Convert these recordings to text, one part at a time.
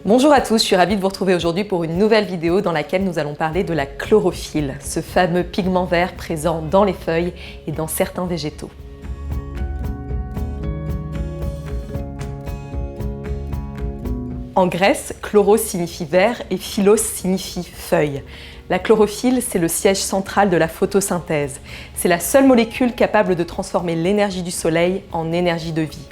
Bonjour à tous, je suis ravie de vous retrouver aujourd'hui pour une nouvelle vidéo dans laquelle nous allons parler de la chlorophylle, ce fameux pigment vert présent dans les feuilles et dans certains végétaux. En Grèce, chloros signifie vert et phylos signifie feuille. La chlorophylle, c'est le siège central de la photosynthèse. C'est la seule molécule capable de transformer l'énergie du soleil en énergie de vie.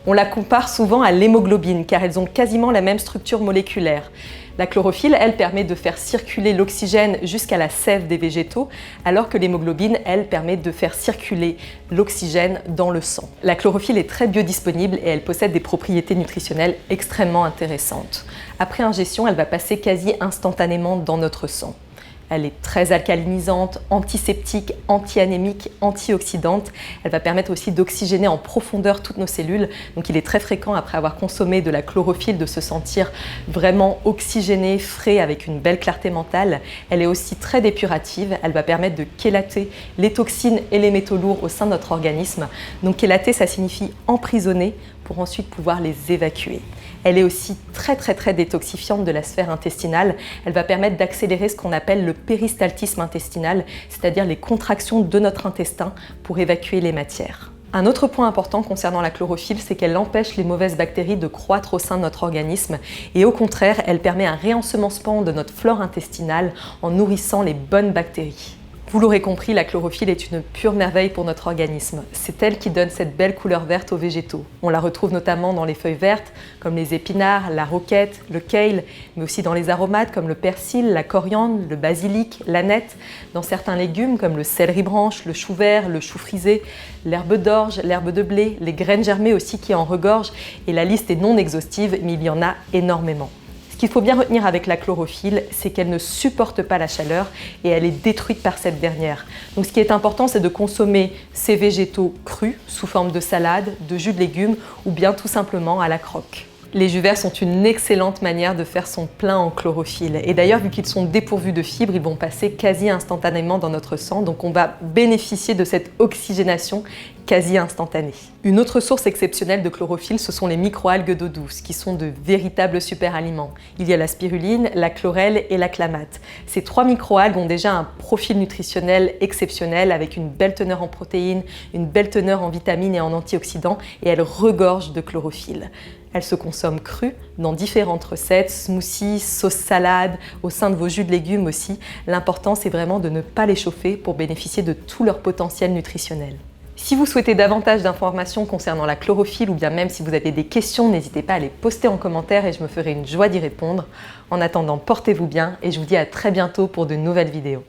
On la compare souvent à l'hémoglobine car elles ont quasiment la même structure moléculaire. La chlorophylle, elle, permet de faire circuler l'oxygène jusqu'à la sève des végétaux, alors que l'hémoglobine, elle, permet de faire circuler l'oxygène dans le sang. La chlorophylle est très biodisponible et elle possède des propriétés nutritionnelles extrêmement intéressantes. Après ingestion, elle va passer quasi instantanément dans notre sang. Elle est très alcalinisante, antiseptique, anti-anémique, antioxydante. Elle va permettre aussi d'oxygéner en profondeur toutes nos cellules. Donc il est très fréquent, après avoir consommé de la chlorophylle, de se sentir vraiment oxygéné, frais, avec une belle clarté mentale. Elle est aussi très dépurative. Elle va permettre de chélater les toxines et les métaux lourds au sein de notre organisme. Donc chélater, ça signifie emprisonner pour ensuite pouvoir les évacuer. Elle est aussi très détoxifiante de la sphère intestinale. Elle va permettre d'accélérer ce qu'on appelle le péristaltisme intestinal, c'est-à-dire les contractions de notre intestin pour évacuer les matières. Un autre point important concernant la chlorophylle, c'est qu'elle empêche les mauvaises bactéries de croître au sein de notre organisme et au contraire, elle permet un réensemencement de notre flore intestinale en nourrissant les bonnes bactéries. Vous l'aurez compris, la chlorophylle est une pure merveille pour notre organisme. C'est elle qui donne cette belle couleur verte aux végétaux. On la retrouve notamment dans les feuilles vertes, comme les épinards, la roquette, le kale, mais aussi dans les aromates comme le persil, la coriandre, le basilic, l'aneth, dans certains légumes comme le céleri branche, le chou vert, le chou frisé, l'herbe d'orge, l'herbe de blé, les graines germées aussi qui en regorgent, et la liste est non exhaustive, mais il y en a énormément. Ce qu'il faut bien retenir avec la chlorophylle, c'est qu'elle ne supporte pas la chaleur et elle est détruite par cette dernière. Donc ce qui est important, c'est de consommer ces végétaux crus, sous forme de salade, de jus de légumes ou bien tout simplement à la croque. Les jus verts sont une excellente manière de faire son plein en chlorophylle. Et d'ailleurs, vu qu'ils sont dépourvus de fibres, ils vont passer quasi instantanément dans notre sang. Donc on va bénéficier de cette oxygénation quasi instantanée. Une autre source exceptionnelle de chlorophylle, ce sont les microalgues d'eau douce, qui sont de véritables super-aliments. Il y a la spiruline, la chlorelle et la clamate. Ces trois microalgues ont déjà un profil nutritionnel exceptionnel, avec une belle teneur en protéines, une belle teneur en vitamines et en antioxydants, et elles regorgent de chlorophylle. Elles se consomment crues dans différentes recettes, smoothies, sauces salades, au sein de vos jus de légumes aussi. L'important, c'est vraiment de ne pas les chauffer pour bénéficier de tout leur potentiel nutritionnel. Si vous souhaitez davantage d'informations concernant la chlorophylle ou bien même si vous avez des questions, n'hésitez pas à les poster en commentaire et je me ferai une joie d'y répondre. En attendant, portez-vous bien et je vous dis à très bientôt pour de nouvelles vidéos.